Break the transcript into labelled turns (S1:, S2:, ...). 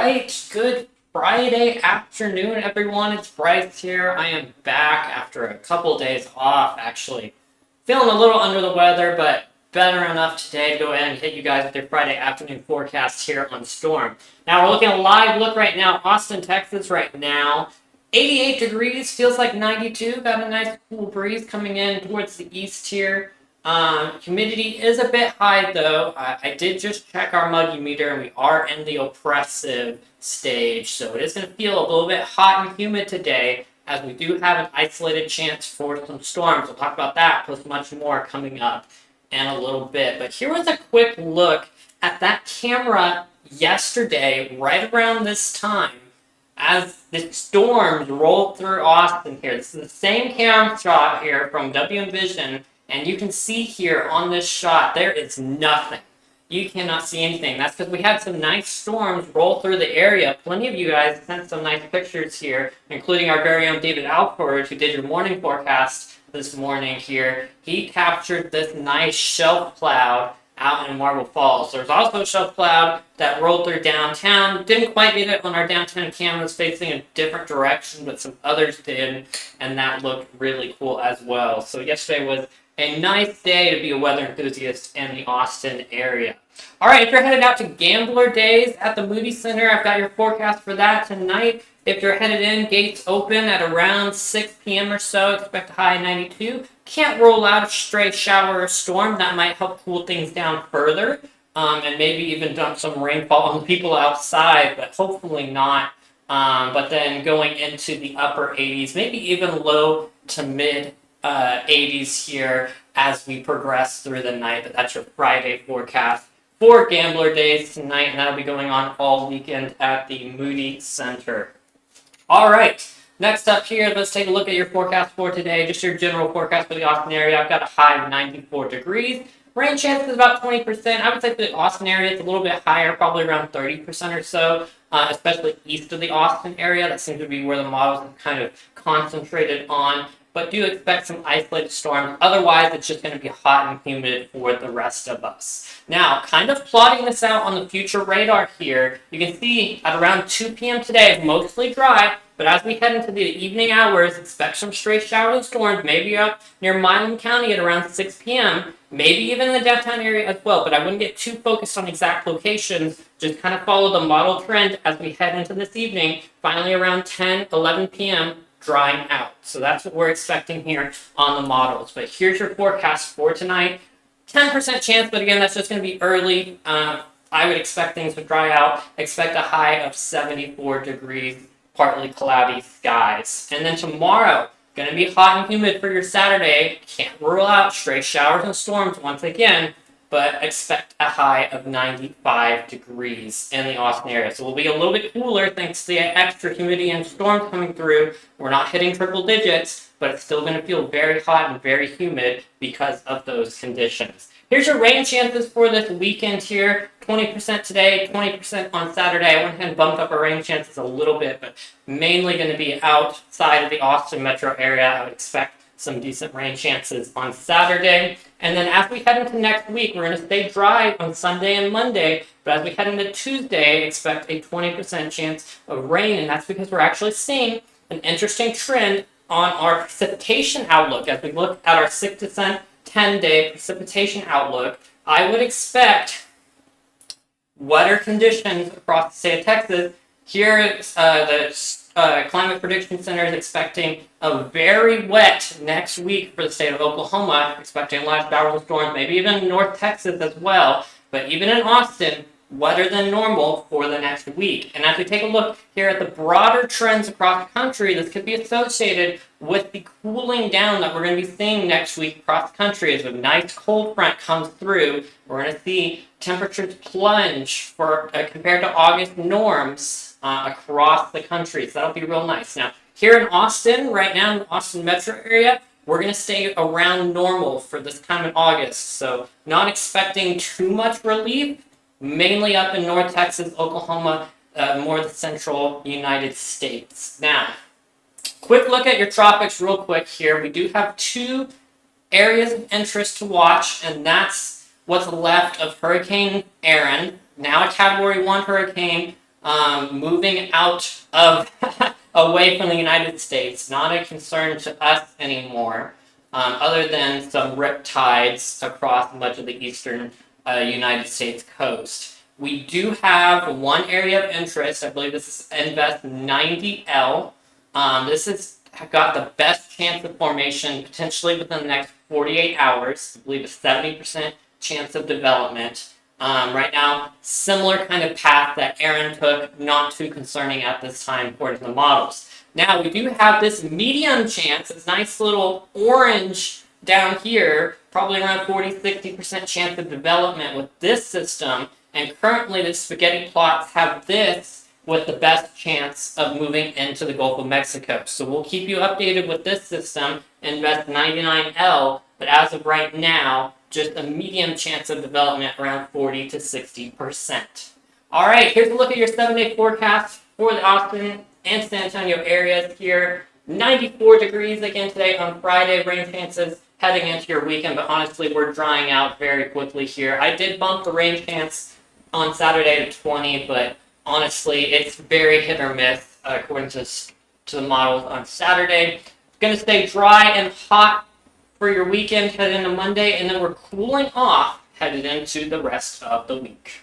S1: right, good Friday afternoon, everyone. It's Bryce here. I am back after a couple days off, actually. Feeling a little under the weather, but better enough today to go ahead and hit you guys with your Friday afternoon forecast here on Storm. Now, we're looking at a live look right now, Austin, Texas right now. 88 degrees, feels like 92. Got a nice cool breeze coming in towards the east here. Humidity is a bit high though. I did just check our muggy meter and we are in the oppressive stage. So it is going to feel a little bit hot and humid today as we do have an isolated chance for some storms. We'll talk about that plus much more coming up in a little bit. But here was a quick look at that camera yesterday right around this time as the storms rolled through Austin here. This is the same cam shot here from WVision. And you can see here on this shot, there is nothing. You cannot see anything. That's because we had some nice storms roll through the area. Plenty of you guys sent some nice pictures here, including our very own davidalfwx, who did your morning forecast this morning here. He captured this nice shelf cloud out in Marble Falls. There's also a shelf cloud that rolled through downtown. Didn't quite get it on our downtown cameras facing a different direction, but some others did, and that looked really cool as well. So yesterday was a nice day to be a weather enthusiast in the Austin area. All right, if you're headed out to Gambler Days at the Moody Center, I've got your forecast for that tonight. If you're headed in, gates open at around 6 p.m. or so. Expect a high 92. Can't rule out a stray shower or storm. That might help cool things down further and maybe even dump some rainfall on the people outside, but hopefully not. But then going into the upper 80s, maybe even low to mid 80s here as we progress through the night. But that's your Friday forecast for Gambler Days tonight, and that'll be going on all weekend at the Moody Center. All right, next up here, let's take a look at your forecast for today. Just your general forecast for the Austin area. I've got a high of 94 degrees. Rain chance is about 20%. I would say for the Austin area, it's a little bit higher, probably around 30% or so, especially east of the Austin area. That seems to be where the models have kind of concentrated on. But do expect some isolated storms. Otherwise, it's just going to be hot and humid for the rest of us. Now, kind of plotting this out on the future radar here, you can see at around 2 p.m. today, mostly dry, but as we head into the evening hours, expect some stray showers and storms, maybe up near Milam County at around 6 p.m., maybe even in the downtown area as well, but I wouldn't get too focused on exact locations. Just kind of follow the model trend as we head into this evening, finally around 10, 11 p.m., drying out. So that's what we're expecting here on the models. But here's your forecast for tonight. 10% chance, but again, that's just going to be early. I would expect things to dry out. Expect a high of 74 degrees, partly cloudy skies. And then tomorrow, going to be hot and humid for your Saturday. Can't rule out stray showers and storms once again, but expect a high of 95 degrees in the Austin area. So we'll be a little bit cooler thanks to the extra humidity and storms coming through. We're not hitting triple digits, but it's still going to feel very hot and very humid because of those conditions. Here's your rain chances for this weekend here. 20% today, 20% on Saturday. I went ahead and bumped up our rain chances a little bit, but mainly going to be outside of the Austin metro area. I would expect some decent rain chances on Saturday. And then as we head into next week, we're going to stay dry on Sunday and Monday. But as we head into Tuesday, expect a 20% chance of rain. And that's because we're actually seeing an interesting trend on our precipitation outlook. As we look at our 6 to 10-day precipitation outlook, I would expect wetter conditions across the state of Texas. Here is the Climate Prediction Center is expecting a very wet next week for the state of Oklahoma, expecting a lot of showers and storms, maybe even North Texas as well. But even in Austin, wetter than normal for the next week. And as we take a look here at the broader trends across the country, this could be associated with the cooling down that we're going to be seeing next week across the country. As a nice cold front comes through, we're going to see temperatures plunge for compared to August norms across the country. So that'll be real nice. Now, here in Austin, right now in the Austin metro area, we're going to stay around normal for this time in August. So not expecting too much relief, mainly up in North Texas, Oklahoma, more the central United States. Now, quick look at your tropics real quick here. We do have two areas of interest to watch, and that's what's left of Hurricane Aaron, now a Category 1 hurricane, moving out of away from the United States. Not a concern to us anymore, other than some riptides across much of the eastern United States coast. We do have one area of interest. I believe this is Invest 90L. This has got the best chance of formation potentially within the next 48 hours. I believe a 70% chance of development. Right now, similar kind of path that Aaron took, not too concerning at this time according to the models. Now, we do have this medium chance, this nice little orange down here, probably around 40-60% chance of development with this system, and currently the spaghetti plots have this with the best chance of moving into the Gulf of Mexico. So we'll keep you updated with this system, Invest 99L, but as of right now, just a medium chance of development around 40-60%. All right, here's a look at your 7-day forecast for the Austin and San Antonio areas here. 94 degrees again today on Friday, rain chances heading into your weekend, but honestly, we're drying out very quickly here. I did bump the rain chance on Saturday to 20, but honestly, it's very hit or miss according to the models on Saturday. It's going to stay dry and hot for your weekend headed into Monday, and then we're cooling off headed into the rest of the week.